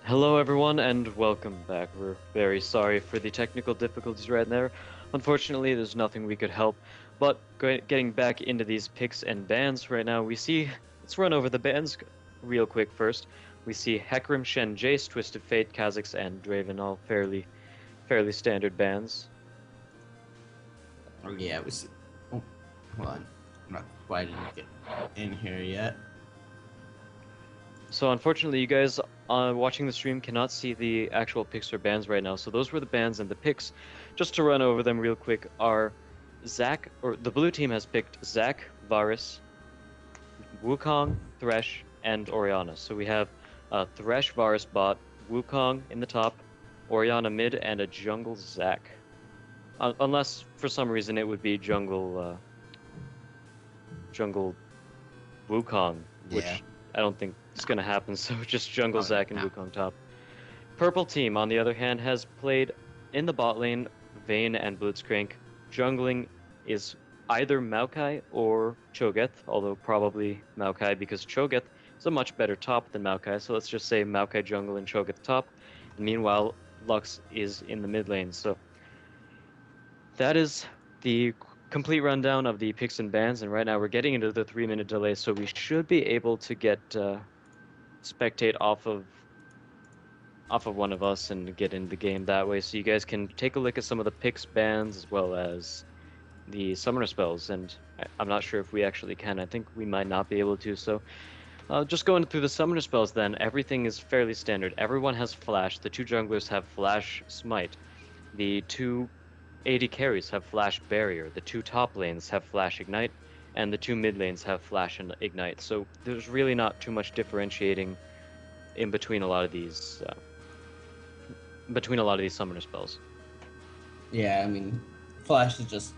Hello, everyone, and welcome back. We're very sorry for the technical difficulties right there. Unfortunately, there's nothing we could help. But getting back into these picks and bans right now, let's run over the bans real quick first. We see Hecarim, Shen, Jace, Twisted Fate, Kha'Zix, and Draven, all fairly standard bans. Oh yeah, it was. Oh, hold on. I'm not quite didn't get in here yet. So unfortunately, you guys watching the stream cannot see the actual picks or bans right now. So those were the bans and the picks. Just to run over them real quick, are Zac, or the blue team has picked Zac, Varus, Wukong, Thresh, and Orianna. So we have Thresh, Varus bot, Wukong in the top, Orianna mid, and a jungle Zac. Unless for some reason it would be jungle Wukong, Yeah, which I don't think is going to happen. So just jungle probably Zac and not. Wukong top. Purple team, on the other hand, has played in the bot lane Vayne and Blitzcrank. Jungling is either Maokai or Cho'Gath, although probably Maokai because Cho'Gath is a much better top than Maokai. So let's just say Maokai jungle and Cho'Gath top. And meanwhile, Lux is in the mid lane. So that is the complete rundown of the picks and bans. And right now we're getting into the 3-minute delay, so we should be able to get spectate off of one of us and get in the game that way. So you guys can take a look at some of the picks, bans, as well as the summoner spells. And I'm not sure if we actually can. I think we might not be able to. So just going through the summoner spells then, everything is fairly standard. Everyone has flash. The two junglers have flash smite. The two AD carries have flash barrier. The two top lanes have flash ignite. And the two mid lanes have flash and ignite. So there's really not too much differentiating in between a lot of these summoner spells. Yeah, I mean, Flash is just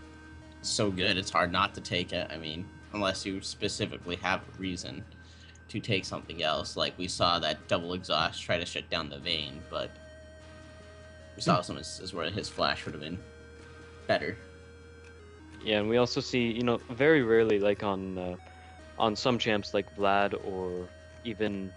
so good. It's hard not to take it. I mean, unless you specifically have a reason to take something else. Like we saw that double exhaust try to shut down the vein, but we saw some instances where his Flash would have been better. Yeah, and we also see, very rarely, like on some champs like Vlad or even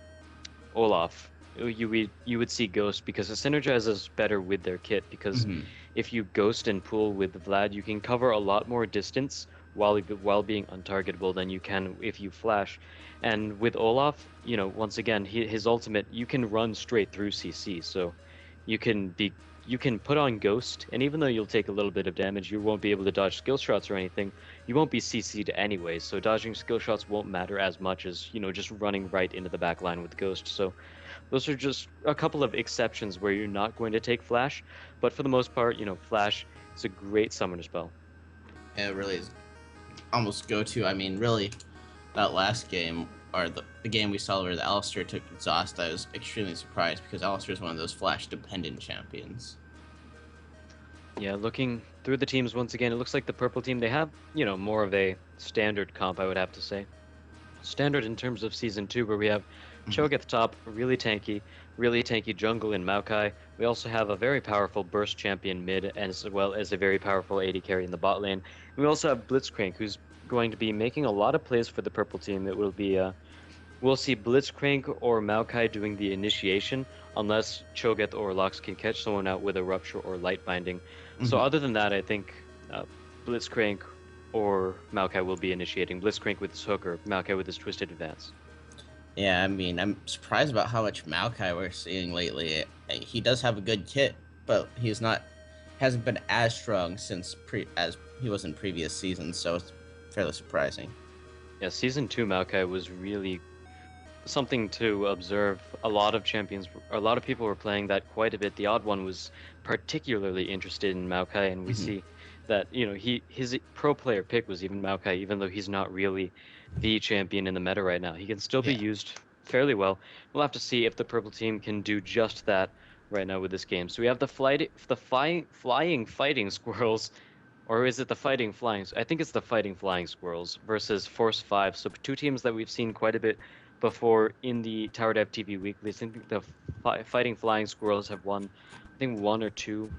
Olaf, you would see Ghost because it synergizes better with their kit. Because Mm-hmm. if you Ghost and pull with Vlad, you can cover a lot more distance while being untargetable than you can if you flash. And with Olaf, once again, his ultimate, you can run straight through CC, so you can be you can put on Ghost, and even though you'll take a little bit of damage, you won't be able to dodge skill shots or anything. You won't be CC'd anyway, so dodging skill shots won't matter as much as, just running right into the back line with Ghost. So those are just a couple of exceptions where you're not going to take Flash, but for the most part, Flash is a great summoner spell. It really is almost go to. I mean, really, that last game or the game we saw where the Alistair took exhaust, I was extremely surprised because Alistair is one of those flash dependent champions. Yeah, looking through the teams once again, it looks like the purple team, they have, more of a standard comp, I would have to say. Standard in terms of Season 2, where we have Mm-hmm. Cho'Gath top, really tanky jungle in Maokai. We also have a very powerful burst champion mid, as well as a very powerful AD carry in the bot lane. And we also have Blitzcrank, who's going to be making a lot of plays for the purple team. It will be we'll see Blitzcrank or Maokai doing the initiation, unless Cho'Gath or Lux can catch someone out with a Rupture or Light Binding. So Mm-hmm. other than that, I think Blitzcrank or Maokai will be initiating. Blitzcrank with his hook or Maokai with his Twisted Advance. Yeah, I mean, I'm surprised about how much Maokai we're seeing lately. He does have a good kit, but he's not hasn't been as strong since as he was in previous seasons, so it's fairly surprising. Yeah, Season 2 Maokai was really something to observe. A lot of people were playing that quite a bit. The Odd One was particularly interested in Maokai, and we Mm-hmm. see that, his pro player pick was even Maokai, even though he's not really the champion in the meta right now. He can still be Yeah. used fairly well. We'll have to see if the purple team can do just that right now with this game. So we have flying fighting squirrels, or is it the fighting flying? I think it's the fighting flying squirrels versus Force 5. So two teams that we've seen quite a bit before in the TowerDiveTV Weekly. I think the fighting flying squirrels have won, I think one or two.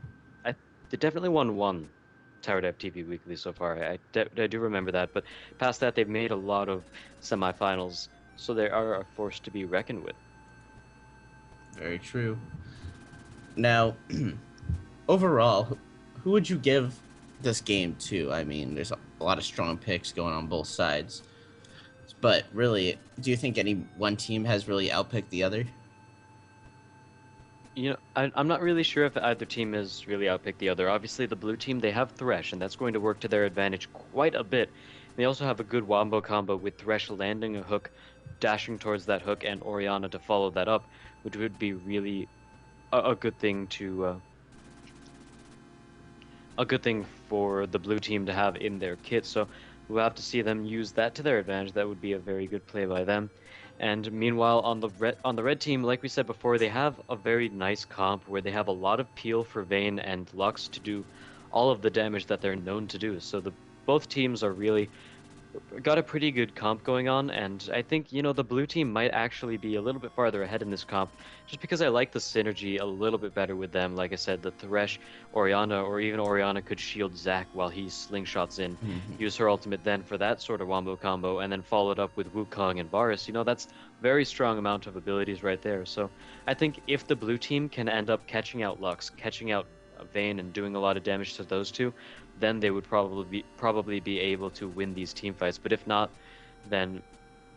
They definitely won one TowerDiveTV Weekly so far. I do remember that. But past that, they've made a lot of semifinals, so they are a force to be reckoned with. Very true. Now, overall, who would you give this game to? I mean, there's a lot of strong picks going on both sides. But really, do you think any one team has really outpicked the other? I'm not really sure if either team has really outpicked the other. Obviously, the blue team, they have Thresh, and that's going to work to their advantage quite a bit. They also have a good wombo combo with Thresh landing a hook, dashing towards that hook, and Orianna to follow that up, which would be really a good thing a good thing for the blue team to have in their kit. So we'll have to see them use that to their advantage. That would be a very good play by them. And meanwhile, on the red team, like we said before, they have a very nice comp where they have a lot of peel for Vayne and Lux to do all of the damage that they're known to do. So the both teams are really got a pretty good comp going on, and I think, the blue team might actually be a little bit farther ahead in this comp, just because I like the synergy a little bit better with them. Like I said, the Thresh, Orianna, or even Orianna could shield Zac while he slingshots in, use her ultimate then for that sort of wombo combo, and then follow it up with Wukong and Varus. That's very strong amount of abilities right there. So I think if the blue team can end up catching out Lux, catching out Vayne, and doing a lot of damage to those two, then they would probably be able to win these team fights. But if not, then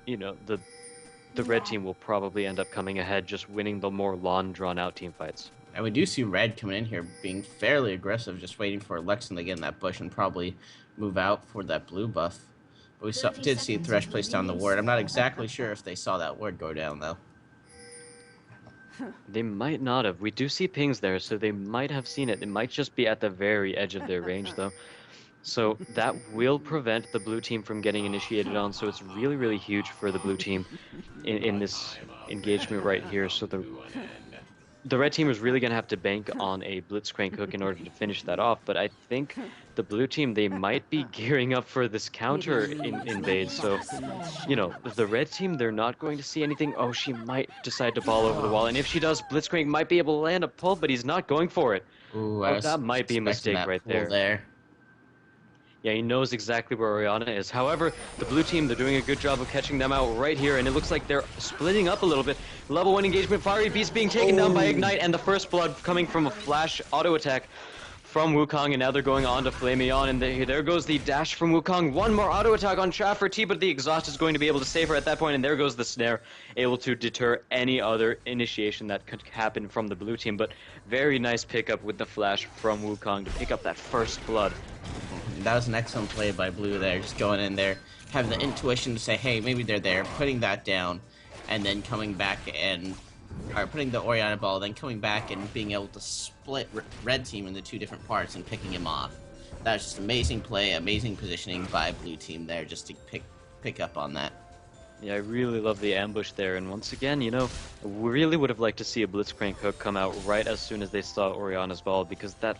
the red team will probably end up coming ahead, just winning the more long drawn out team fights. And we do see Red coming in here being fairly aggressive, just waiting for Lexington to get in that bush and probably move out for that blue buff. But did see Thresh place down the ward. I'm not exactly sure if they saw that ward go down, though. They might not have. We do see pings there, so they might have seen it. It might just be at the very edge of their range, though. So that will prevent the blue team from getting initiated on. So it's really, really huge for the blue team in this engagement right here. So the red team is really going to have to bank on a blitzcrank hook in order to finish that off. But I think the blue team, they might be gearing up for this counter invade. So, the red team, they're not going to see anything. Oh, she might decide to ball over the wall. And if she does, blitzcrank might be able to land a pull, but he's not going for it. Ooh, That might be a mistake right there. Yeah, he knows exactly where Orianna is. However, the blue team, they're doing a good job of catching them out right here, and it looks like they're splitting up a little bit. Level 1 engagement, Fiery Beast being taken down by Ignite, and the first blood coming from a flash auto attack from Wukong, and now they're going on to Flameon, and there goes the dash from Wukong. One more auto attack on Chaffer T, but the exhaust is going to be able to save her at that point, and there goes the snare, able to deter any other initiation that could happen from the blue team. But very nice pickup with the flash from Wukong to pick up that first blood. That was an excellent play by Blue there, just going in there, having the intuition to say, hey, maybe they're there, putting that down, and then coming back or putting the Orianna ball, then coming back and being able to split red team into two different parts and picking him off. That was just amazing play, amazing positioning by blue team there, just to pick up on that. Yeah, I really love the ambush there, and once again, we really would have liked to see a blitzcrank hook come out right as soon as they saw Orianna's ball, because that,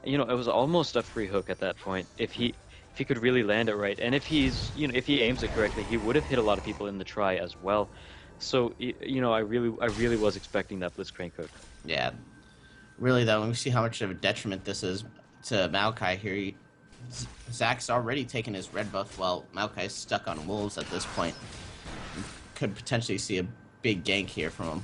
it was almost a free hook at that point. If he could really land it right, and if if he aims it correctly, he would have hit a lot of people in the try as well. So, I really was expecting that blitzcrank hook. Yeah, really though, when we see how much of a detriment this is to Maokai here, Zac's already taken his red buff while Maokai's stuck on wolves at this point. Could potentially see a big gank here from him.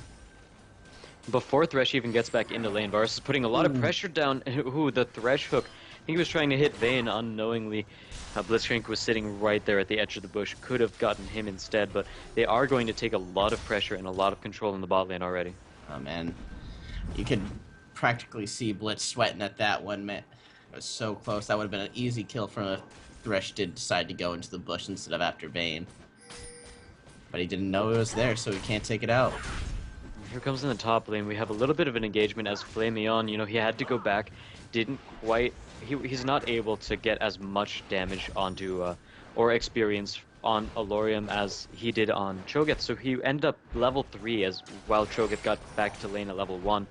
Before Thresh even gets back into lane, Varus is putting a lot of pressure down. Ooh, the Thresh hook. I think he was trying to hit Vayne unknowingly. Blitzcrank was sitting right there at the edge of the bush. Could have gotten him instead, but they are going to take a lot of pressure and a lot of control in the bot lane already. Oh man, you could practically see Blitz sweating at that one, man. It was so close. That would have been an easy kill from if Thresh did decide to go into the bush instead of after Vayne. But he didn't know it was there, so he can't take it out. Here comes in the top lane. We have a little bit of an engagement as Flameon, he had to go back. Didn't quite... He's not able to get as much damage onto, or experience on Alorium as he did on Cho'Gath. So he ended up level 3 while Cho'Gath got back to lane at level 1.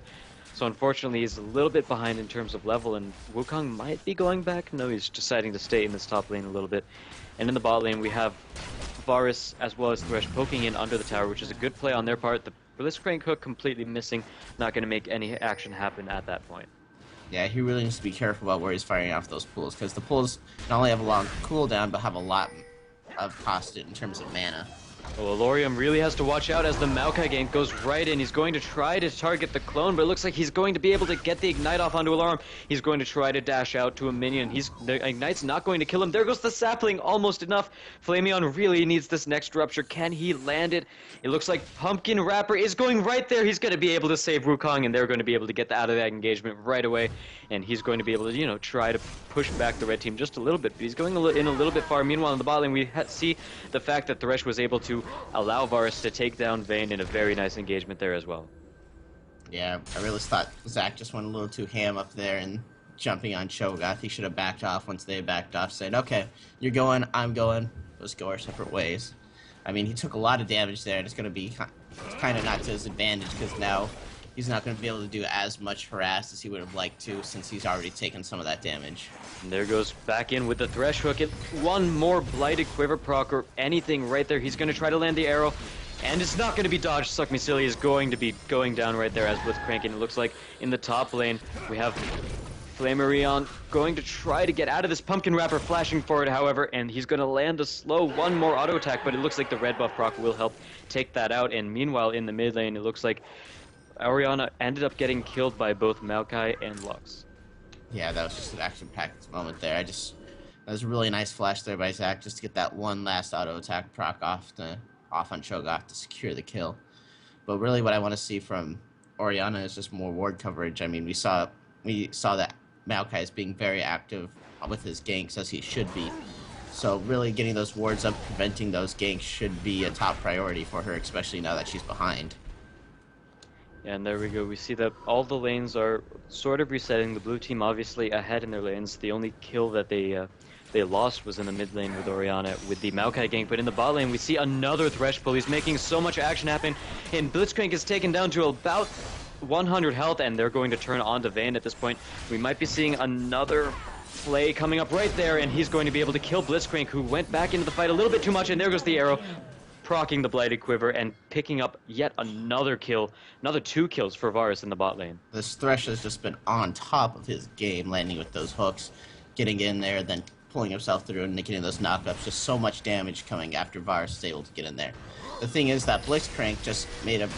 So unfortunately, he's a little bit behind in terms of level, and Wukong might be going back. No, he's deciding to stay in this top lane a little bit. And in the bot lane, we have Varus as well as Thresh poking in under the tower, which is a good play on their part. The blitzcrank hook completely missing, not going to make any action happen at that point. Yeah, he really needs to be careful about where he's firing off those pools, because the pools not only have a long cooldown, but have a lot of cost in terms of mana. Well, Alorium really has to watch out as the Maokai gank goes right in. He's going to try to target the clone, but it looks like he's going to be able to get the Ignite off onto Alorium. He's going to try to dash out to a minion. The Ignite's not going to kill him. There goes the sapling, almost enough. Flameon really needs this next rupture. Can he land it? It looks like Pumpkin Wrapper is going right there. He's going to be able to save Wukong, and they're going to be able to get out of that engagement right away. And he's going to be able to, you know, try to push back the red team just a little bit. But he's going in a little bit far. Meanwhile, in the bot lane, we see the fact that Thresh was able to allow Varus to take down Vayne in a very nice engagement there as well. Yeah, I really thought Zach just went a little too ham up there and jumping on Cho'Gath. He should have backed off once they backed off, saying, okay, you're going, I'm going, let's go our separate ways. I mean, he took a lot of damage there, and it's going to be kind of not to his advantage, because now he's not going to be able to do as much harass as he would have liked to, since he's already taken some of that damage. And there goes back in with the Thresh Hook. One more Blighted Quiver proc or anything right there. He's going to try to land the arrow, and it's not going to be dodged. Suck Me Silly is going to be going down right there as Blitzcrank, and it looks like in the top lane we have Flammarion going to try to get out of this Pumpkin Wrapper, flashing forward, however, and he's going to land a slow one more auto attack, but it looks like the red buff proc will help take that out. And meanwhile, in the mid lane, it looks like Orianna ended up getting killed by both Maokai and Lux. Yeah, that was just an action-packed moment there. That was a really nice flash there by Zach, just to get that one last auto attack proc off on Cho'Gath to secure the kill. But really, what I want to see from Orianna is just more ward coverage. I mean, we saw that Maokai is being very active with his ganks, as he should be. So really getting those wards up, preventing those ganks should be a top priority for her, especially now that she's behind. And there we go. We see that all the lanes are sort of resetting. The blue team obviously ahead in their lanes. The only kill that they lost was in the mid lane with Orianna with the Maokai gank. But in the bot lane, we see another Thresh pull. He's making so much action happen. And Blitzcrank is taken down to about 100 health, and they're going to turn on to Vayne at this point. We might be seeing another play coming up right there, and he's going to be able to kill Blitzcrank, who went back into the fight a little bit too much, and there goes the arrow, proccing the Blighted Quiver and picking up yet another kill, another 2 kills for Varus in the bot lane. This Thresh has just been on top of his game, landing with those hooks, getting in there, then pulling himself through and getting those knockups. Just so much damage coming after Varus is able to get in there. The thing is that Blitzcrank just made a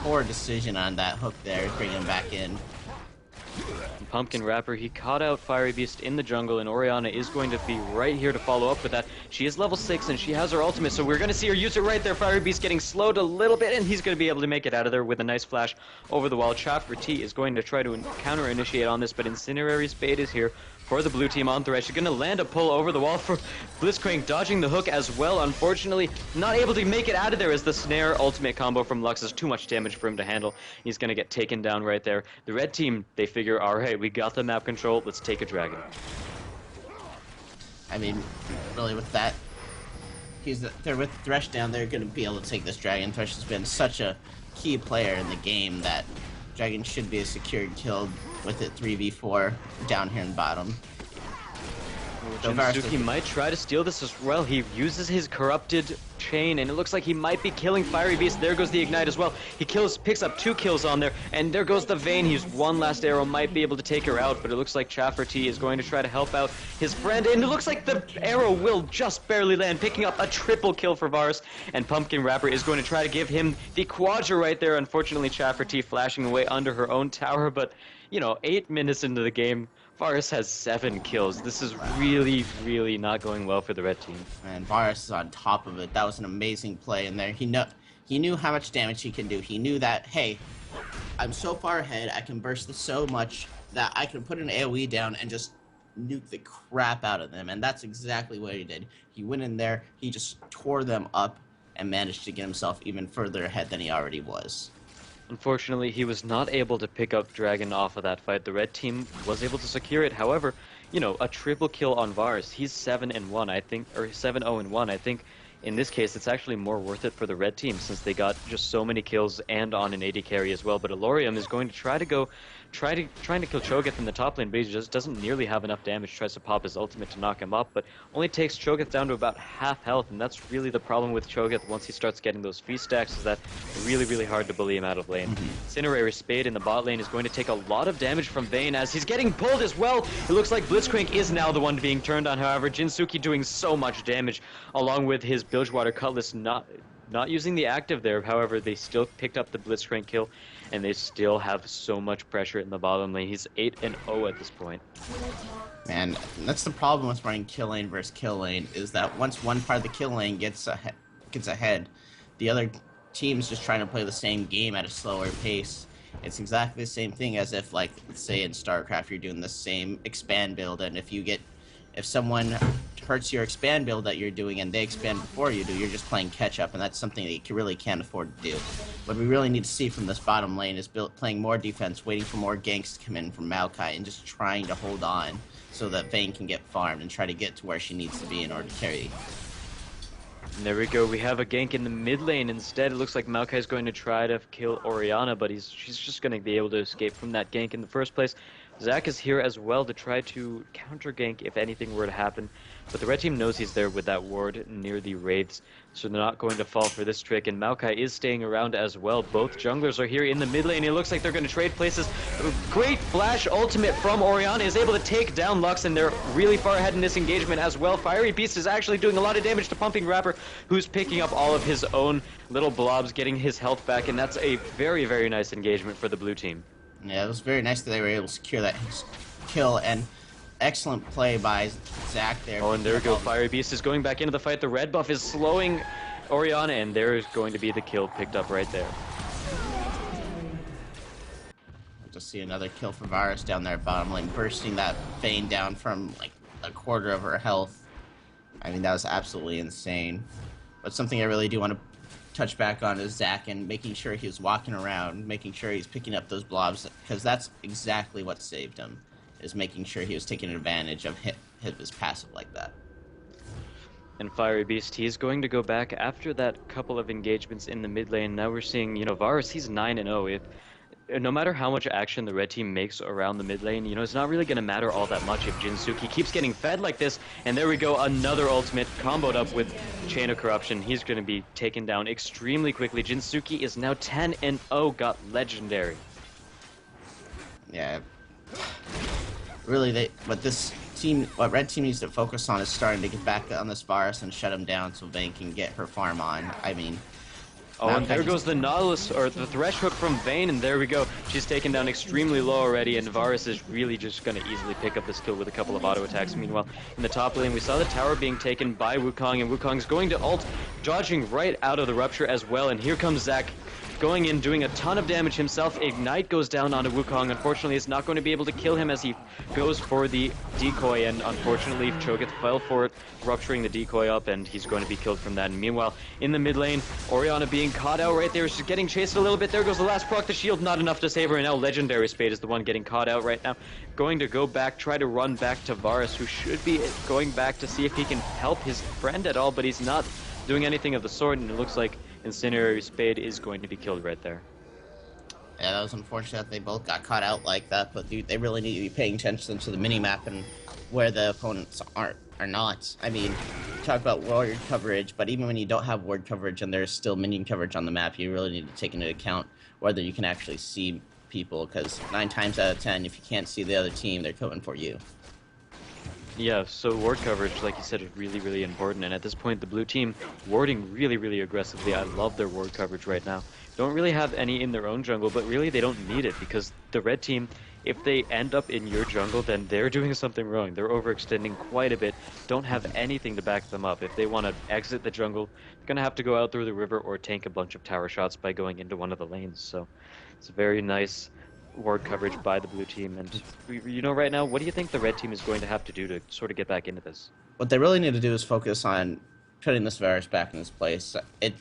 poor decision on that hook there, bringing him back in. Pumpkin Wrapper, he caught out Fiery Beast in the jungle, and Orianna is going to be right here to follow up with that. She is level 6, and she has her ultimate, so we're going to see her use it right there. Fiery Beast getting slowed a little bit, and he's going to be able to make it out of there with a nice flash over the wall. Chaffer T is going to try to counter-initiate on this, but Incinerary Spade is here for the blue team on Thresh. She's going to land a pull over the wall for Blitzcrank, dodging the hook as well. Unfortunately, not able to make it out of there as the snare ultimate combo from Lux is too much damage for him to handle. He's going to get taken down right there. The red team, they figure, all right, we got the map control, let's take a dragon. I mean, really with that, they're with Thresh down, they're going to be able to take this dragon. Thresh has been such a key player in the game that dragon should be a secured kill with it 3v4 down here in bottom. Jinzuki might try to steal this as well. He uses his corrupted chain, and it looks like he might be killing Fiery Beast. There goes the Ignite as well. He picks up 2 kills on there, and there goes the Vayne. He's one last arrow, might be able to take her out, but it looks like Chaffer T is going to try to help out his friend, and it looks like the arrow will just barely land, picking up a triple kill for Varus, and Pumpkin Wrapper is going to try to give him the quadra right there. Unfortunately, Chaffer T flashing away under her own tower, but, you know, 8 minutes into the game, Varus has 7 kills. This is really, really not going well for the red team. And Varus is on top of it. That was an amazing play in there. He knew how much damage he can do. He knew that, hey, I'm so far ahead, I can burst this so much that I can put an AoE down and just nuke the crap out of them. And that's exactly what he did. He went in there, he just tore them up and managed to get himself even further ahead than he already was. Unfortunately, he was not able to pick up Dragon off of that fight. The red team was able to secure it. However, you know, a triple kill on Varus. He's 7-1, I think, or 7-0-1. I think in this case, it's actually more worth it for the red team since they got just so many kills and on an AD carry as well. But Alorium is going to trying to kill Cho'Gath in the top lane, but he just doesn't nearly have enough damage. Tries to pop his ultimate to knock him up, but only takes Cho'Gath down to about half health, and that's really the problem with Cho'Gath once he starts getting those feast stacks, is that really, really hard to bully him out of lane. Incinerary Spade in the bot lane is going to take a lot of damage from Vayne as he's getting pulled as well. It looks like Blitzcrank is now the one being turned on, however. Jinzuki doing so much damage along with his Bilgewater Cutlass not using the active there. However, they still picked up the Blitzcrank kill, and they still have so much pressure in the bottom lane. He's 8-0 at this point. Man, that's the problem with running kill lane versus kill lane, is that once one part of the kill lane gets ahead, the other team's just trying to play the same game at a slower pace. It's exactly the same thing as if, like, let's say in StarCraft, you're doing the same expand build, and if someone hurts your expand build that you're doing and they expand before you do, you're just playing catch up, and that's something that you really can't afford to do. What we really need to see from this bottom lane is playing more defense, waiting for more ganks to come in from Maokai, and just trying to hold on so that Vayne can get farmed and try to get to where she needs to be in order to carry. And there we go. We have a gank in the mid lane instead. It looks like Maokai's going to try to kill Orianna, but she's just going to be able to escape from that gank in the first place. Zac is here as well to try to counter gank if anything were to happen, but the red team knows he's there with that ward near the wraiths, so they're not going to fall for this trick, and Maokai is staying around as well. Both junglers are here in the mid lane. It looks like they're going to trade places. Great flash ultimate from Orianna is able to take down Lux, and they're really far ahead in this engagement as well. Fiery Beast is actually doing a lot of damage to Pumping Rapper, who's picking up all of his own little blobs, getting his health back, and that's a very, very nice engagement for the blue team. Yeah, it was very nice that they were able to secure that kill, and excellent play by Zac there. Oh, and there we go. Fiery Beast is going back into the fight. The red buff is slowing Orianna, and there's going to be the kill picked up right there. Just see another kill for Varus down there at bottom lane, bursting that Vayne down from like a quarter of her health. I mean, that was absolutely insane. But something I really do want to touch back on is Zac, and making sure he was walking around, making sure he's picking up those blobs, because that's exactly what saved him, is making sure he was taking advantage of his passive like that. And Fiery Beast, he's going to go back after that couple of engagements in the mid lane. Now we're seeing, Varus, he's 9-0. No matter how much action the red team makes around the mid lane, it's not really going to matter all that much if Jinsuki keeps getting fed like this. And there we go, another ultimate comboed up with Chain of Corruption. He's going to be taken down extremely quickly. Jinsuki is now 10-0, got legendary. Yeah. Really, what red team needs to focus on is starting to get back on this Varus and shut him down so Vayne can get her farm on. I mean... Oh, and there goes the Nautilus, or the Thresh Hook from Vayne, and there we go. She's taken down extremely low already, and Varus is really just going to easily pick up this kill with a couple of auto attacks. Meanwhile, in the top lane, we saw the tower being taken by Wukong, and Wukong's going to ult, dodging right out of the Rupture as well, and here comes Zac. Going in, doing a ton of damage himself. Ignite goes down onto Wukong. Unfortunately, it's not going to be able to kill him as he goes for the decoy, and unfortunately, Cho'Gath fell for it, rupturing the decoy up, and he's going to be killed from that. And meanwhile, in the mid lane, Orianna being caught out right there. She's getting chased a little bit. There goes the last proc, the shield, not enough to save her, and now Legendary Spade is the one getting caught out right now. Going to go back, try to run back to Varus, who should be going back to see if he can help his friend at all, but he's not doing anything of the sort, and it looks like Incendiary Spade is going to be killed right there. Yeah, that was unfortunate that they both got caught out like that, but they really need to be paying attention to the mini-map and where the opponents are not. I mean, talk about ward coverage, but even when you don't have ward coverage and there's still minion coverage on the map, you really need to take into account whether you can actually see people, because 9 times out of 10, if you can't see the other team, they're coming for you. Yeah, so ward coverage, like you said, is really, really important. And at this point, the blue team warding really, really aggressively. I love their ward coverage right now. Don't really have any in their own jungle, but really they don't need it, because the red team, if they end up in your jungle, then they're doing something wrong. They're overextending quite a bit, don't have anything to back them up. If they want to exit the jungle, they're going to have to go out through the river or tank a bunch of tower shots by going into one of the lanes. So it's a very nice ward coverage by the blue team. And right now, what do you think the red team is going to have to do to sort of get back into this? What they really need to do is focus on putting this Varus back in his place.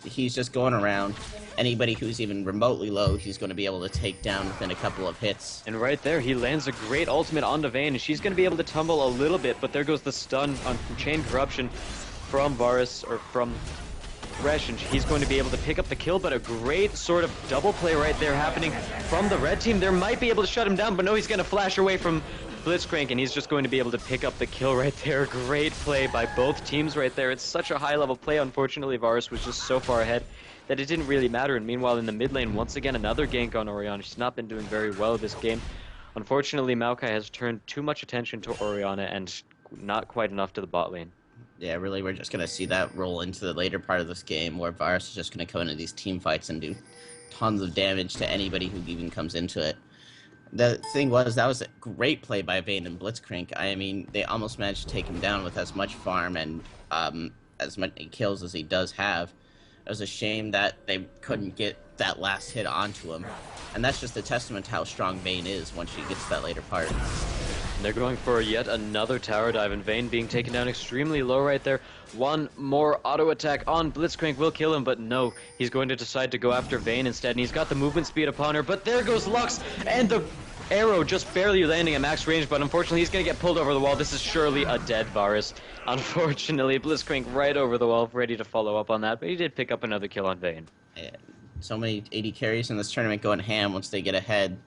He's just going around. Anybody who's even remotely low, he's going to be able to take down within a couple of hits. And right there, he lands a great ultimate onto Vayne, and she's going to be able to tumble a little bit, but there goes the stun on Chain Corruption from Varus, or from Thresh, and he's going to be able to pick up the kill, but a great sort of double play right there happening from the red team. They might be able to shut him down, but no, he's going to flash away from Blitzcrank, and he's just going to be able to pick up the kill right there. Great play by both teams right there. It's such a high-level play. Unfortunately, Varus was just so far ahead that it didn't really matter. And meanwhile, in the mid lane, once again, another gank on Orianna. She's not been doing very well this game. Unfortunately, Maokai has turned too much attention to Orianna and not quite enough to the bot lane. Yeah, really, we're just gonna see that roll into the later part of this game, where Varus is just gonna come into these team fights and do tons of damage to anybody who even comes into it. The thing was, that was a great play by Vayne and Blitzcrank. I mean, they almost managed to take him down with as much farm and as many kills as he does have. It was a shame that they couldn't get that last hit onto him. And that's just a testament to how strong Vayne is once she gets to that later part. And they're going for yet another tower dive, and Vayne being taken down extremely low right there. One more auto attack on Blitzcrank will kill him, but no, he's going to decide to go after Vayne instead, and he's got the movement speed upon her, but there goes Lux, and the arrow just barely landing at max range, but unfortunately he's going to get pulled over the wall. This is surely a dead Varus. Unfortunately, Blitzcrank right over the wall, ready to follow up on that, but he did pick up another kill on Vayne. Yeah, so many AD carries in this tournament going ham once they get ahead.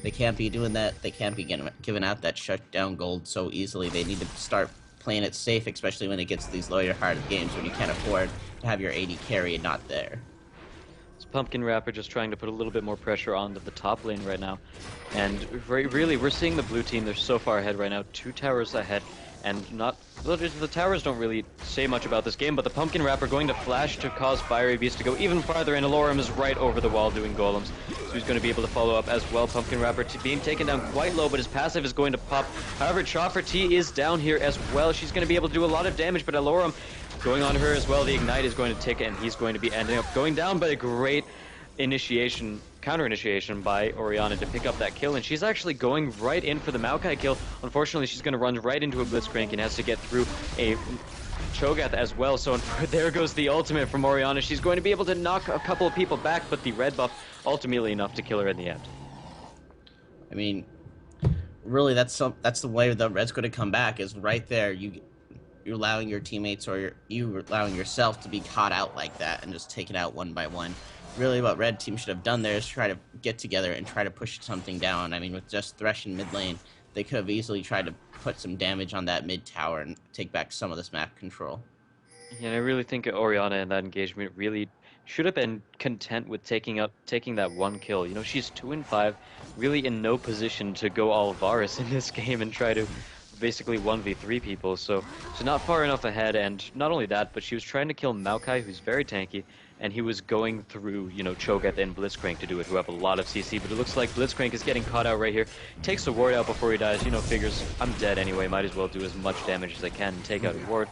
They can't be doing that. They can't be giving out that shutdown gold so easily. They need to start playing it safe, especially when it gets to these lower hard games when you can't afford to have your AD carry and not there. It's Pumpkin Rapper just trying to put a little bit more pressure onto the top lane right now. And really, we're seeing the blue team, they're so far ahead right now, 2 towers ahead. And the towers don't really say much about this game, but the Pumpkin Rapper going to flash to cause Fiery Beast to go even farther, and Alorum is right over the wall doing golems. So he's going to be able to follow up as well. Pumpkin Rapper being taken down quite low, but his passive is going to pop. However, Chopper T is down here as well. She's going to be able to do a lot of damage, but Alorum going on her as well. The Ignite is going to tick, and he's going to be ending up going down, but a great counter-initiation by Orianna to pick up that kill, and she's actually going right in for the Maokai kill. Unfortunately, she's going to run right into a Blitzcrank and has to get through a Cho'Gath as well, so there goes the ultimate from Orianna. She's going to be able to knock a couple of people back, but the red buff ultimately enough to kill her in the end. I mean, really, that's the way the red's going to come back, is right there. You're allowing your teammates or you allowing yourself to be caught out like that and just take it out one by one. Really, what red team should have done there is try to get together and try to push something down. I mean, with just Thresh in mid lane, they could have easily tried to put some damage on that mid tower and take back some of this map control. Yeah, I really think Orianna in that engagement really should have been content with taking that one kill. You know, she's 2-5, really in no position to go all Varus in this game and try to basically 1v3 people, so she's not far enough ahead, and not only that, but she was trying to kill Maokai, who's very tanky, and he was going through, you know, Cho'Gath and Blitzcrank to do it, who have a lot of CC, but it looks like Blitzcrank is getting caught out right here. Takes the ward out before he dies, you know, figures, I'm dead anyway, might as well do as much damage as I can and take out a ward.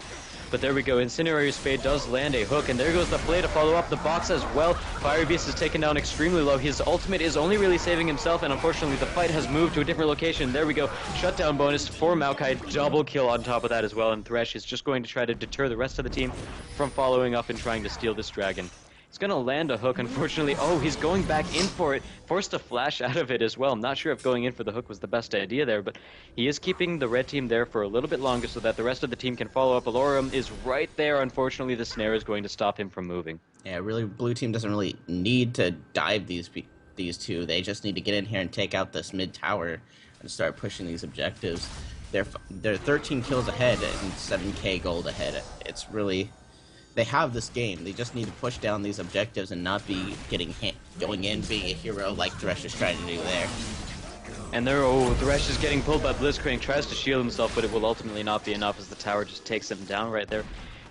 But there we go, Incinerary Spade does land a hook, and there goes the play to follow up the box as well. Fiery Beast is taken down extremely low. His ultimate is only really saving himself, and unfortunately the fight has moved to a different location. There we go, shutdown bonus for Maokai, double kill on top of that as well, and Thresh is just going to try to deter the rest of the team from following up and trying to steal this dragon. He's going to land a hook, unfortunately. Oh, he's going back in for it. Forced to flash out of it as well. I'm not sure if going in for the hook was the best idea there, but he is keeping the red team there for a little bit longer so that the rest of the team can follow up. Alorum is right there. Unfortunately, the snare is going to stop him from moving. Yeah, really, blue team doesn't really need to dive these two. They just need to get in here and take out this mid tower and start pushing these objectives. They're 13 kills ahead and 7k gold ahead. It's really... They have this game. They just need to push down these objectives and not be going in being a hero like Thresh is trying to do there. And there, Thresh is getting pulled by Blitzcrank, tries to shield himself, but it will ultimately not be enough as the tower just takes him down right there.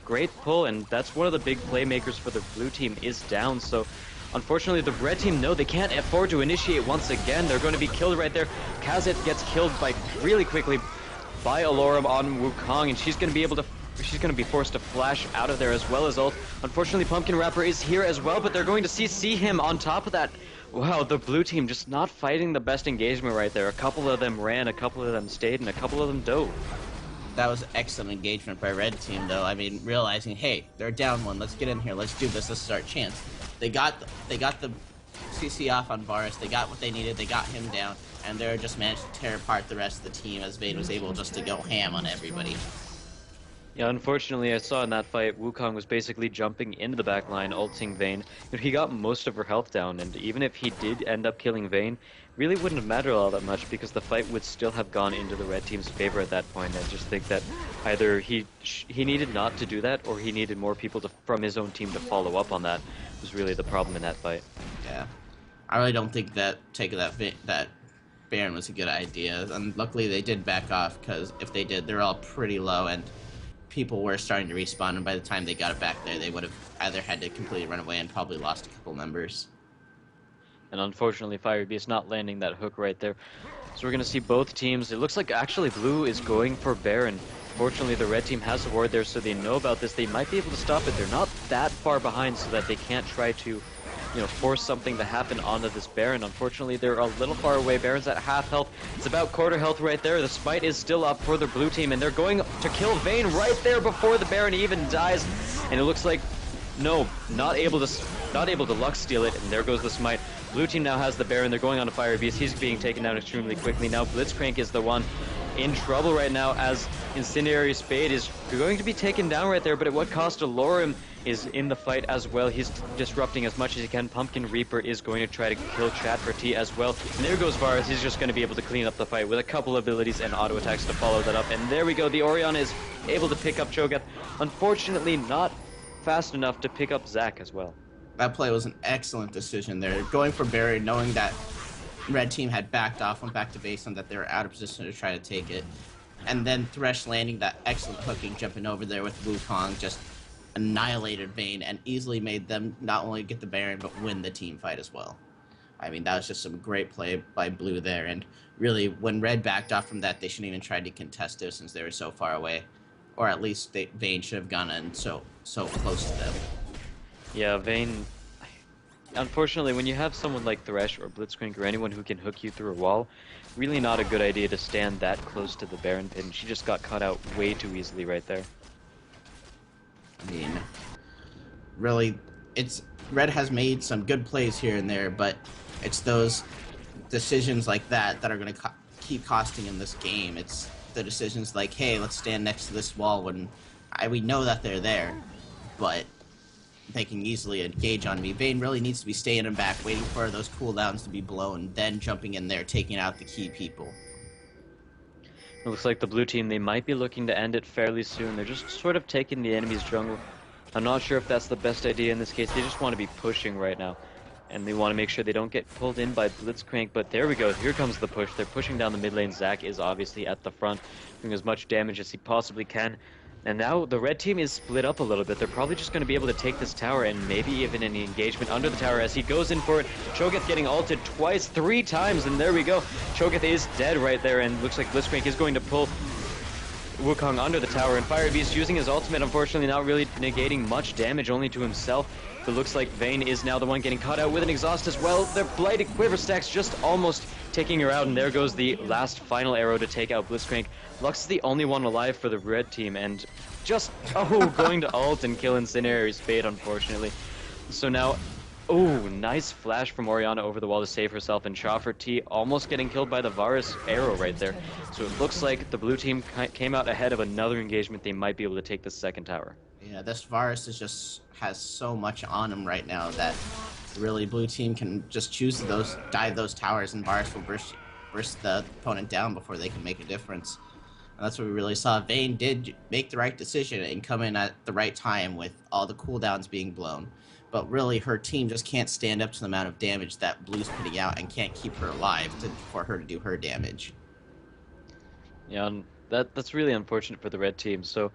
Great pull, and that's one of the big playmakers for the blue team is down, so unfortunately the red team, no, they can't afford to initiate once again. They're going to be killed right there. Kha'Zit gets killed by really quickly by Alorum on Wukong, and she's going to be forced to flash out of there as well as ult. Unfortunately, Pumpkin Rapper is here as well, but they're going to CC him on top of that. Wow, the blue team just not fighting the best engagement right there. A couple of them ran, a couple of them stayed, and a couple of them dove. That was excellent engagement by red team, though. I mean, realizing, hey, they're down one. Let's get in here. Let's do this. This is our chance. They got the CC off on Varus. They got what they needed. They got him down, and they're just managed to tear apart the rest of the team as Vayne was able just to go ham on everybody. Yeah, unfortunately, I saw in that fight, Wukong was basically jumping into the back line, ulting Vayne. He got most of her health down, and even if he did end up killing Vayne, really wouldn't have mattered all that much because the fight would still have gone into the red team's favor at that point. I just think that either he needed not to do that, or he needed more people from his own team to follow up on that. Was really the problem in that fight. Yeah, I really don't think that taking that Baron was a good idea, and luckily they did back off because if they did, they're all pretty low and people were starting to respawn, and by the time they got it back there, they would have either had to completely run away and probably lost a couple members. And unfortunately, Firebeast not landing that hook right there. So we're going to see both teams. It looks like actually Blue is going for Baron. Fortunately, the red team has a ward there, so they know about this. They might be able to stop it. They're not that far behind so that they can't try to, force something to happen onto this Baron. Unfortunately, they're a little far away. Baron's at half health. It's about quarter health right there. The smite is still up for the blue team, and they're going to kill Vayne right there before the Baron even dies. And it looks like, no, not able to luck steal it, and there goes the smite. Blue team now has the Baron. They're going on to Fire Beast. He's being taken down extremely quickly. Now Blitzcrank is the one in trouble right now, as Incendiary Spade is going to be taken down right there, but at what cost? Alorum is in the fight as well. He's disrupting as much as he can. Pumpkin Reaper is going to try to kill Chat for T as well. And there goes Varus. He's just going to be able to clean up the fight with a couple abilities and auto attacks to follow that up. And there we go. The Orion is able to pick up Cho'Gath. Unfortunately, not fast enough to pick up Zac as well. That play was an excellent decision there. Going for Barry, knowing that red team had backed off, went back to base, and that they were out of position to try to take it. And then Thresh landing that excellent hooking, jumping over there with Wukong, just annihilated Vayne and easily made them not only get the Baron, but win the team fight as well. I mean, that was just some great play by Blue there. And really, when Red backed off from that, they shouldn't even try to contest it since they were so far away. Or at least Vayne should have gone in so close to them. Yeah, Vayne... Unfortunately, when you have someone like Thresh or Blitzcrank or anyone who can hook you through a wall, really not a good idea to stand that close to the Baron pin. She just got caught out way too easily right there. I mean, really, Red has made some good plays here and there, but it's those decisions like that that are going to keep costing in this game. It's the decisions like, hey, let's stand next to this wall when we know that they're there, but they can easily engage on me. Vayne really needs to be staying in back, waiting for those cooldowns to be blown, then jumping in there, taking out the key people. It looks like the blue team, they might be looking to end it fairly soon. They're just sort of taking the enemy's jungle. I'm not sure if that's the best idea in this case. They just want to be pushing right now. And they want to make sure they don't get pulled in by Blitzcrank. But there we go. Here comes the push. They're pushing down the mid lane. Zac is obviously at the front, doing as much damage as he possibly can. And now the red team is split up a little bit. They're probably just going to be able to take this tower and maybe even any engagement under the tower as he goes in for it. Cho'Gath getting ulted twice, 3 times, and there we go. Cho'Gath is dead right there, and looks like Blitzcrank is going to pull Wukong under the tower, and Fire Beast using his ultimate, unfortunately not really negating much damage, only to himself. It looks like Vayne is now the one getting caught out with an exhaust as well. Their blighted quiver stacks just almost taking her out, and there goes the last final arrow to take out Blitzcrank. Lux is the only one alive for the red team, and just, going to ult and kill Incendiary Spade, unfortunately. So now, nice flash from Orianna over the wall to save herself, and Chopper T almost getting killed by the Varus arrow right there. So it looks like the blue team came out ahead of another engagement. They might be able to take the second tower. Yeah, this Varus has so much on him right now that really blue team can just choose to dive those towers, and Varus will burst the opponent down before they can make a difference. And that's what we really saw. Vayne did make the right decision and come in at the right time with all the cooldowns being blown. But really, her team just can't stand up to the amount of damage that Blue's putting out and can't keep her alive for her to do her damage. Yeah, and that's really unfortunate for the red team. So,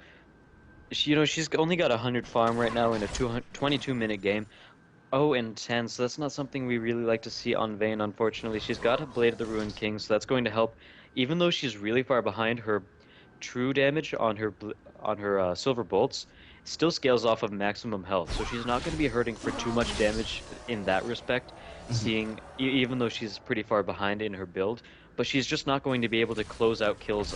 she's only got 100 farm right now in a 22-minute game. 0-10, so that's not something we really like to see on Vayne, unfortunately. She's got a Blade of the Ruined King, so that's going to help. Even though she's really far behind, her true damage on her silver bolts still scales off of maximum health, so she's not going to be hurting for too much damage in that respect, even though she's pretty far behind in her build. But she's just not going to be able to close out kills,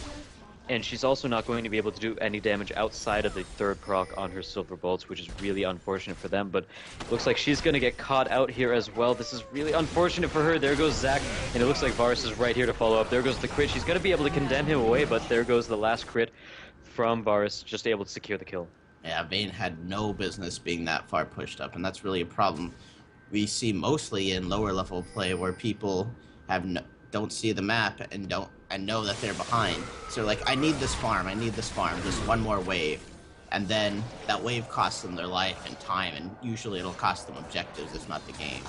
and she's also not going to be able to do any damage outside of the third proc on her silver bolts, which is really unfortunate for them. But it looks like she's going to get caught out here as well. This is really unfortunate for her. There goes Zac, and it looks like Varus is right here to follow up. There goes the crit. She's going to be able to condemn him away, but there goes the last crit from Varus, just able to secure the kill. Yeah, Vayne had no business being that far pushed up, and that's really a problem we see mostly in lower level play, where people don't see the map and know that they're behind. So like, I need this farm, just one more wave. And then that wave costs them their life and time, and usually it'll cost them objectives, if not the game.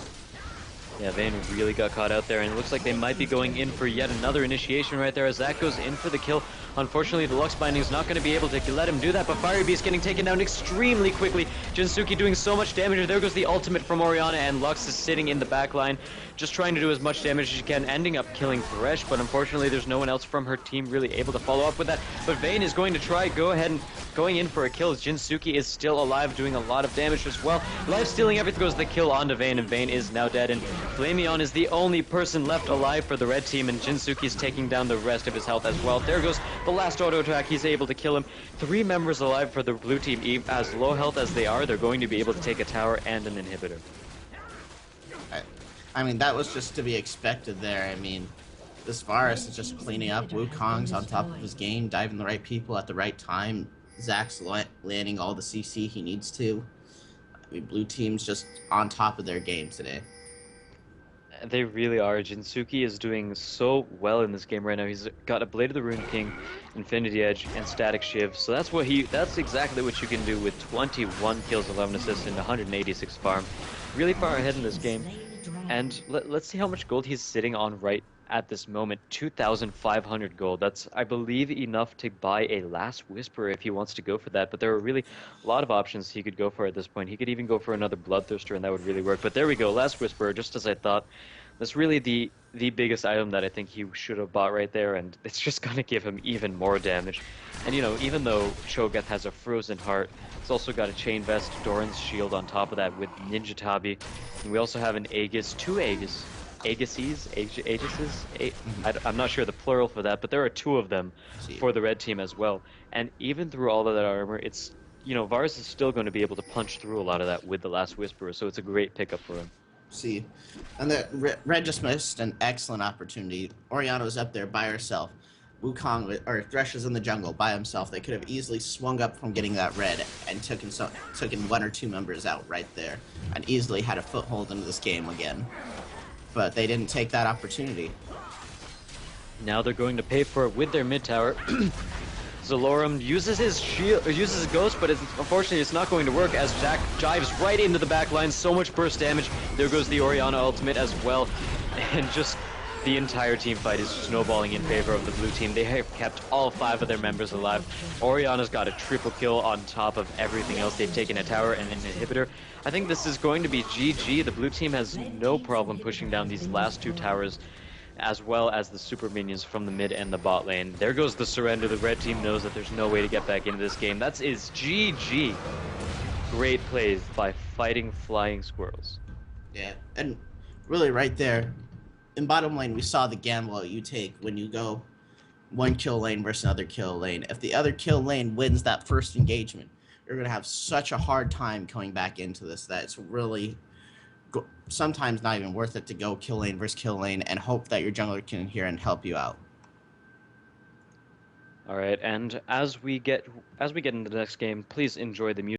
Yeah, Vayne really got caught out there, and it looks like they might be going in for yet another initiation right there as that goes in for the kill. Unfortunately, the Lux Binding is not going to be able to let him do that, but Fiery Beast getting taken down extremely quickly. Jinsuki doing so much damage, and there goes the ultimate from Orianna, and Lux is sitting in the back line, just trying to do as much damage as she can, ending up killing Thresh, but unfortunately there's no one else from her team really able to follow up with that. But Vayne is going to try, go ahead and going in for a kill as Jinsuki is still alive, doing a lot of damage as well. Life stealing everything goes the kill onto Vayne, and Vayne is now dead, and Flameon is the only person left alive for the red team, and Jinsuki's taking down the rest of his health as well. There goes the last auto attack, he's able to kill him. 3 members alive for the blue team, as low health as they are, they're going to be able to take a tower and an inhibitor. I mean, that was just to be expected there. I mean, this Varus is just cleaning up. Wukong's on top of his game, diving the right people at the right time. Zach's landing all the CC he needs to. I mean, blue team's just on top of their game today. They really are. Jinsuki is doing so well in this game right now. He's got a Blade of the Rune King, Infinity Edge, and Static Shiv. So that's exactly what you can do with 21 kills, 11 assists, and 186 farm. Really far ahead in this game. And let's see how much gold he's sitting on right at this moment. 2,500 gold. That's, I believe, enough to buy a Last Whisperer if he wants to go for that. But there are really a lot of options he could go for at this point. He could even go for another Bloodthirster, and that would really work. But there we go, Last Whisperer, just as I thought. That's really the biggest item that I think he should have bought right there, and it's just going to give him even more damage. And, you know, even though Cho'Gath has a Frozen Heart, it's also got a Chain Vest, Doran's Shield on top of that with Ninja Tabi. And we also have an Aegis, 2 Aegis. I'm not sure the plural for that, but there are 2 of them for the red team as well. And even through all of that armor, it's, you know, Varus is still going to be able to punch through a lot of that with the Last Whisperer, so it's a great pickup for him. See, and the red just missed an excellent opportunity. Orianna was up there by herself. Wukong or Thresh is in the jungle by himself. They could have easily swung up from getting that red and took in 1 or 2 members out right there, and easily had a foothold into this game again. But they didn't take that opportunity. Now they're going to pay for it with their mid tower. Zalorum uses his shield, uses his ghost, but unfortunately it's not going to work as Jack jives right into the back line. So much burst damage. There goes the Orianna ultimate as well, and just the entire team fight is snowballing in favor of the blue team. They have kept all 5 of their members alive. Orianna's got a triple kill on top of everything else. They've taken a tower and an inhibitor. I think this is going to be GG. The blue team has no problem pushing down these last 2 towers, as well as the super minions from the mid and the bot lane. There goes the surrender. The red team knows that there's no way to get back into this game. That is GG. Great plays by fighting flying squirrels. Yeah, and really right there, in bottom lane, we saw the gamble you take when you go 1 kill lane versus another kill lane. If the other kill lane wins that first engagement, you're going to have such a hard time coming back into this that it's really sometimes not even worth it to go kill lane versus kill lane and hope that your jungler can hear and help you out. All right, and as we get into the next game, please enjoy the music.